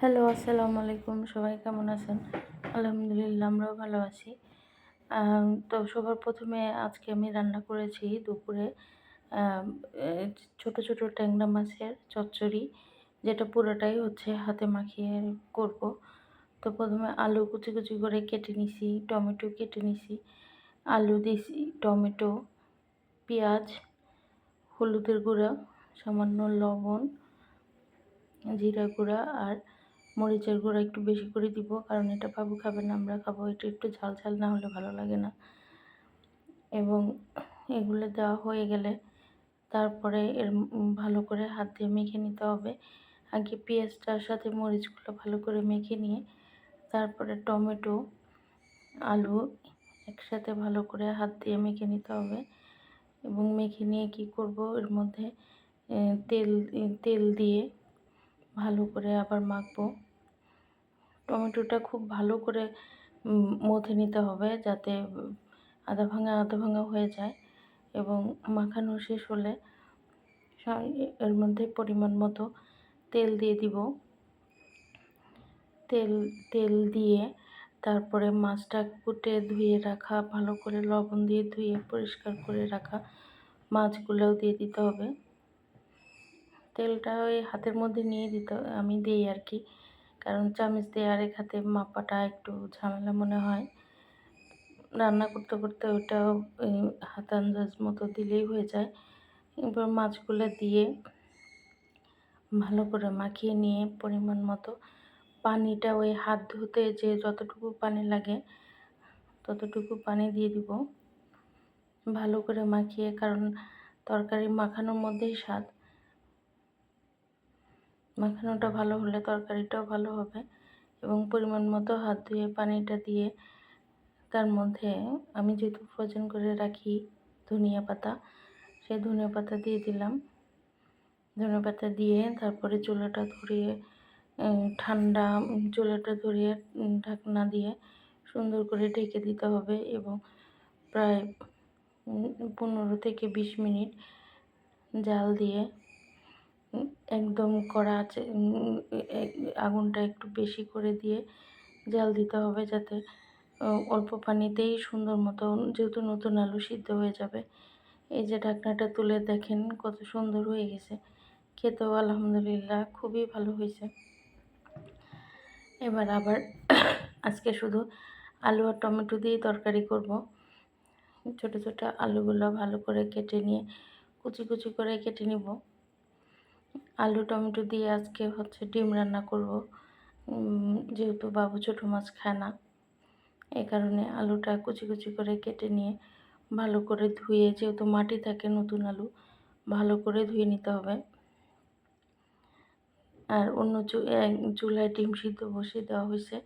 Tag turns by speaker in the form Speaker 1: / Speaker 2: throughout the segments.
Speaker 1: Hello, আসসালামু আলাইকুম। সবাই কেমন আছেন? আলহামদুলিল্লাহ আমরাও ভালো আছি। তো সবার ১ম এ আজকে আমি রান্না করেছি দুপুরে আম এ ছোট, ছোট ট্যাংরা মাছের চচ্চড়ি, যেটা পুরোটাই হচ্ছে হাতে মাখিয়ে করব। তো ১ম এ আলু কুচি, কুচি করে কেটে নিছি, টমেটো কেটে নিছি, আলু দিছি, টমেটো, পেঁয়াজ, হলুদের গুঁড়া, সামান্য লবণ, জিরা গুঁড়া আর মরিচের গুঁড়া একটু বেশি করে দিব, কারণ এটা বাবু খাবে না, আমরা খাবো। এটা একটু ঝাল ঝাল না হলে ভালো লাগে না। এবং এগুলো দেওয়া হয়ে গেলে তারপরে ভালো করে হাত দিয়ে মেখে নিতে হবে। আগে পেঁয়াজটার সাথে মরিচগুলো ভালো করে মেখে নিয়ে তারপরে টমেটো, আলু একসাথে ভালো করে হাত দিয়ে মেখে নিতে হবে। এবং মেখে নিয়ে কি করব, এর মধ্যে তেল দিয়ে ভালো করে আবার মাখবো। টমেটোটা খুব ভালো করে মথে নিতে হবে, যাতে আধা ভাঙা আধা ভাঙা হয়ে যায়। এবং মাখানো শেষ হলে এর মধ্যে পরিমাণ মতো তেল দিয়ে দিব। তেল তেল দিয়ে তারপরে মাছটা কুটে ধুয়ে রাখা, ভালো করে লবণ দিয়ে ধুয়ে পরিষ্কার করে রাখা মাছগুলোও দিয়ে দিতে হবে। তেলটা ওই হাতের মধ্যে নিয়ে আমি দিই আর কি, কারণ চামচ দিয়ে আরেক হাতে মাপাটা একটু ঝামেলা মনে হয়। রান্না করতে করতে ওইটাও হাত আন্দাজ মতো দিলেই হয়ে যায়। এবার মাছগুলো দিয়ে ভালো করে মাখিয়ে নিয়ে পরিমাণ মতো পানিটা, ওই হাত ধুতে যে যতটুকু পানি লাগে ততটুকু পানি দিয়ে দিব ভালো করে মাখিয়ে, কারণ তরকারি মাখানোর মধ্যেই স্বাদ। মাখানোটা ভালো হলে তরকারিটাও ভালো হবে। এবং পরিমাণ মতো হাত ধুয়ে পানিটা দিয়ে তার মধ্যে আমি যেহেতু ফ্রোজেন করে রাখি ধনিয়া পাতা, সেই ধনিয়া পাতা দিয়ে দিলাম। ধনিয়া পাতা দিয়ে তারপরে চুলাটা ধরিয়ে ঠান্ডা চুলাটা ধরিয়ে ঢাকনা দিয়ে সুন্দর করে ঢেকে দিতে হবে। এবং প্রায় 15 থেকে 20 মিনিট জাল দিয়ে একদম কড়া আছে আগুনটা একটু বেশি করে দিয়ে জাল দিতে হবে, যাতে অল্প পানিতেই সুন্দর মতো, যেহেতু নতুন আলু সিদ্ধ হয়ে যাবে। এই যে ঢাকনাটা তুলে দেখেন কত সুন্দর হয়ে গেছে। খেতেও আলহামদুলিল্লাহ খুবই ভালো হয়েছে। এবার আবার আজকে শুধু আলু আর টমেটো দিয়েই তরকারি করব। ছোট ছোট আলুগুলো ভালো করে কেটে নিয়ে কুচি কুচি করে কেটে নিব। আলু টমেটো দিয়ে আজকে হচ্ছে ডিম রান্না করব, যেহেতু বাবু ছোটো মাছ খায় না। এই কারণে আলুটা কুচি কুচি করে কেটে নিয়ে ভালো করে ধুয়ে, যেহেতু মাটি থাকে নতুন আলু, ভালো করে ধুয়ে নিতে হবে। আর অন্য চুলায় ডিম সিদ্ধ বসিয়ে দেওয়া হয়েছে।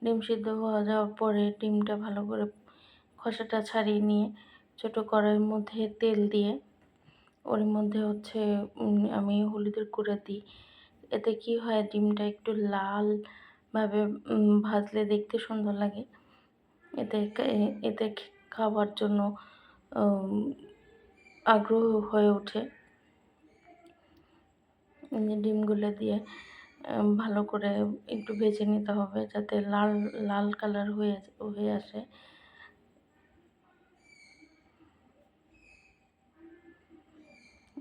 Speaker 1: ডিম সিদ্ধ হওয়া যাওয়ার পরে ডিমটা ভালো করে খোসাটা ছাড়িয়ে নিয়ে ছোট কড়াইয়ের মধ্যে তেল দিয়ে ওর মধ্যে হচ্ছে আমি হলুদের গুঁড়া দিই। এতে কি হয়, ডিমটা একটু লালভাবে ভাজলে দেখতে সুন্দর লাগে। এতে খাওয়ার জন্য আগ্রহ হয়ে ওঠে। ডিমগুলো দিয়ে ভালো করে একটু ভেজে নিতে হবে, যাতে লাল লাল কালার হয়ে আসে।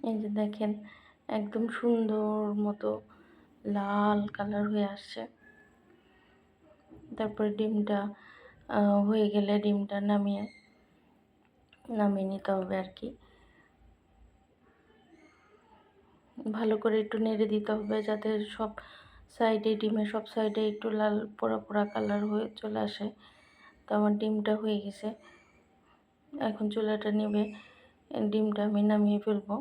Speaker 1: এই যে দেখেন একদম সুন্দর মতো লাল কালার হয়ে আসছে। তারপরে ডিমটা হয়ে গেলে ডিমটা নামিয়ে নিতে হবে আর কি। ভালো করে একটু নেড়ে দিতে হবে, যাতে সব সাইডে, ডিমের সব সাইডে একটু লাল পোড়া পোড়া কালার হয়ে চলে আসে। তো আমার ডিমটা হয়ে গেছে। এখন চুলাটা নেবে ডিমটা আমি নামিয়ে ফেলবো।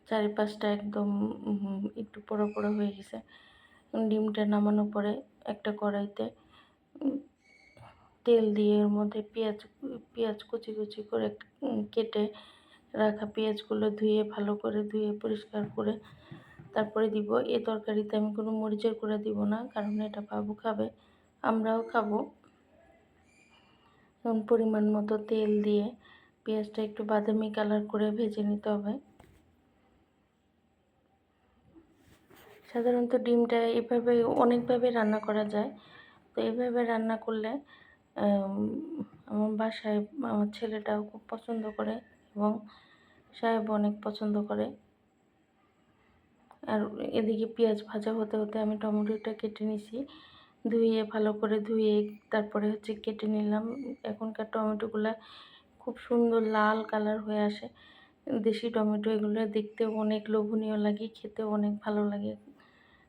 Speaker 1: চারিপাশটা একদম একটু পোড়া পোড়া হয়ে গেছে। ডিমটা নামানোর পরে একটা কড়াইতে তেল দিয়ে এর মধ্যে পেঁয়াজ কুচি কুচি করে কেটে রাখা পেঁয়াজগুলো ভালো করে ধুয়ে পরিষ্কার করে তারপরে দিব। এই তরকারিতে আমি কোনো মরিচের গুঁড়া দিব না, কারণ এটা বাবু খাবে, আমরাও খাবো। পরিমাণ মতো তেল দিয়ে পেঁয়াজটা একটু বাদামি কালার করে ভেজে নিতে হবে। সাধারণত ডিমটা এভাবে অনেকভাবে রান্না করা যায়। তো এভাবে রান্না করলে আম আমার বাসায় আমার ছেলেটাও খুব পছন্দ করে এবং সাহেবও অনেক পছন্দ করে। আর এদিকে পেঁয়াজ ভাজা হতে, হতে আমি টমেটোটা কেটে নিছি। ধুয়ে ভালো করে ধুয়ে তারপরে হচ্ছে কেটে নিলাম। এখনকার টমেটোগুলা খুব সুন্দর লাল কালার হয়ে আসে। দেশি টমেটো এগুলো দেখতেও অনেক লোভনীয় লাগে, খেতেও অনেক ভালো লাগে।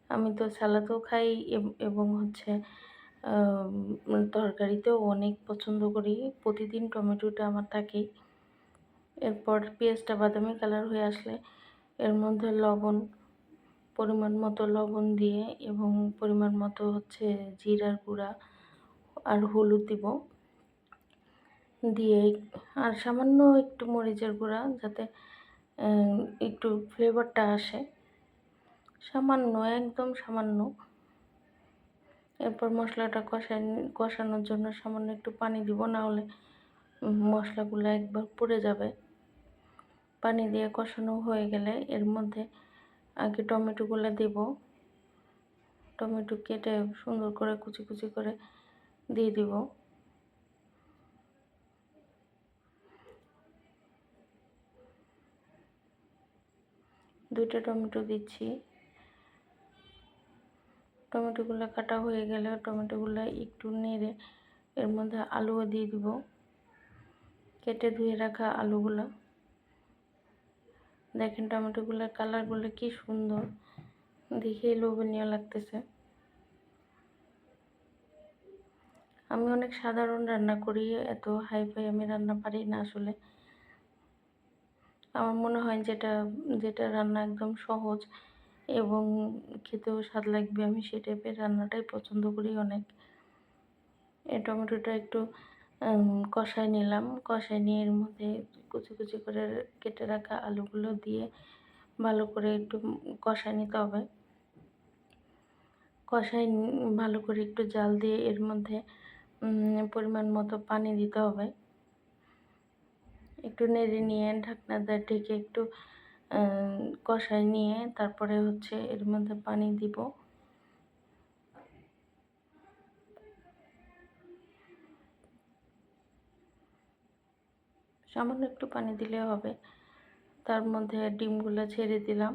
Speaker 1: আমি তো সালাদেও খাই এবং হচ্ছে তরকারিতেও অনেক পছন্দ করি। প্রতিদিন টমেটোটা আমার থাকেই। এরপর পেঁয়াজটা বাদামি কালার হয়ে আসলে এর মধ্যে লবণ, পরিমাণ মতো লবণ দিয়ে এবং পরিমাণ মতো হচ্ছে জিরার গুঁড়া আর হলুদ দিব। দিয়ে আর সামান্য একটু মরিচের গুঁড়া যাতে একটু ফ্লেভারটা আসে। সামান্য, একদম সামান্য। এরপর মশলাটা কষানোর জন্য সামান্য একটু পানি দিব, না হলে মশলাগুলো একবার পুড়ে যাবে। পানি দিয়ে কষানো হয়ে গেলে এর মধ্যে আগে টমেটোগুলো দিব। টমেটো কেটে সুন্দর করে কুচি কুচি করে দিয়ে দিব। দুইটা টমেটো দিচ্ছি। টমেটোগুলো কাটা হয়ে গেলে টমেটোগুলো একটু নেড়ে এর মধ্যে আলুও দিয়ে দিব। কেটে ধুয়ে রাখা আলুগুলো। দেখেন টমেটোগুলোর কালারগুলো কি সুন্দর, দেখেই লোভনীয় লাগতেছে। আমি অনেক সাধারণ রান্না করি, এত হাই-ফাই আমি রান্না পারি না আসলে। আমার মনে হয় যেটা যেটা রান্না একদম সহজ এবং খেতেও স্বাদ লাগবে, আমি সেই টাইপের রান্নাটাই পছন্দ করি অনেক। এই টমেটোটা একটু কষায় নিলাম। কষায় নিয়ে এর মধ্যে কুচি কুচি করে কেটে রাখা আলুগুলো দিয়ে ভালো করে একটু কষায় নিতে হবে। কষায় ভালো করে একটু জাল দিয়ে এর মধ্যে পরিমাণ মতো পানি দিতে হবে। একটু নেড়ে নিয়ে ঢাকনা দিয়ে ঢেকে একটু কষায় নিয়ে তারপরে হচ্ছে এর মধ্যে পানি দিব। সামান্য একটু পানি দিলে হবে। তার মধ্যে ডিমগুলো ছেড়ে দিলাম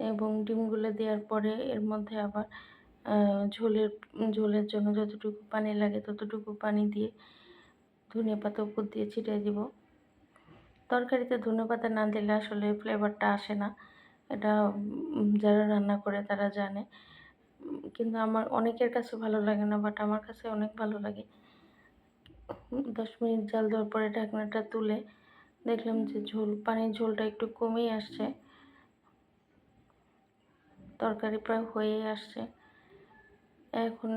Speaker 1: এবং ডিমগুলো দেওয়ার পরে এর মধ্যে আবার ঝোলের জন্য যতটুকু পানি লাগে ততটুকু পানি দিয়ে ধনিয়াপাতা উপর দিয়ে ছিটিয়ে দিব। তরকারিতে ধনেপাতা না দিলে আসলে ফ্লেভারটা আসে না। এটা যারা রান্না করে তারা জানে। কিন্তু আমার অনেকের কাছে ভালো লাগে না, বাট আমার কাছে অনেক ভালো লাগে। 10 মিনিট জাল দেওয়ার পরে ঢাকনাটা তুলে দেখলাম যে পানির ঝোলটা একটু কমেই আসছে। তরকারি প্রায় হয়েই আসছে। এখন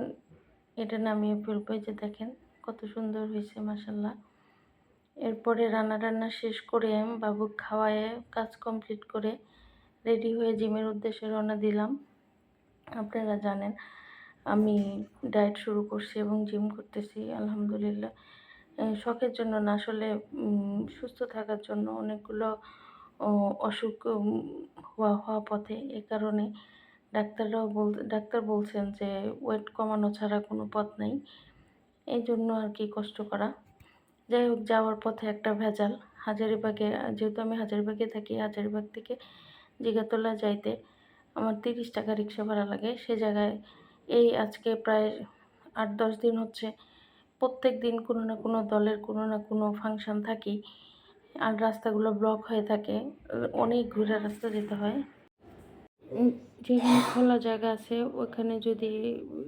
Speaker 1: এটা নামিয়ে ফেলবো। এই যে দেখেন কত সুন্দর হয়েছে মাশাআল্লাহ। এরপরে রান্না শেষ করে বাবুকে খাওয়ায়ে কাজ কমপ্লিট করে রেডি হয়ে জিমের উদ্দেশ্যে রওনা দিলাম। আপনারা জানেন আমি ডায়েট শুরু করছি এবং জিম করতেছি আলহামদুলিল্লাহ। শখের জন্য না, আসলে সুস্থ থাকার জন্য। অনেকগুলো অসুখ হওয়া পথে। এ কারণে ডাক্তার বলছেন যে ওয়েট কমানো ছাড়া কোনো পথ নাই। এইজন্য আরকি কষ্ট করা। যাই হোক, যাওয়ার পথে একটা ভেজাল। হাজারীবাগে, যেহেতু আমি হাজারীবাগে থাকি, হাজারীবাগ থেকে জিগাতলা যাইতে আমার ৩০ টাকা রিক্সা ভাড়া লাগে। সে জায়গায় এই আজকে প্রায় ৮-১০ দিন হচ্ছে প্রত্যেকদিন কোনো না কোনো দলের কোনো না কোনো ফাংশন থাকেই। আর রাস্তাগুলো ব্লক হয়ে থাকে। অনেক ঘুরে রাস্তা যেতে হয়। যেখানে খোলা জায়গা আছে ওখানে যদি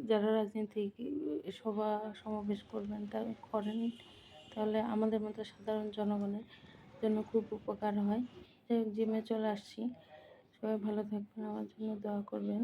Speaker 1: যারা রাজনীতিক সমাবেশ করেন তাহলে আমাদের মতো সাধারণ জনগণের জন্য খুব উপকার হয়। যাই হোক, জিমে চলে আসছি। সবাই ভালো থাকবেন, আমার জন্য দোয়া করবেন।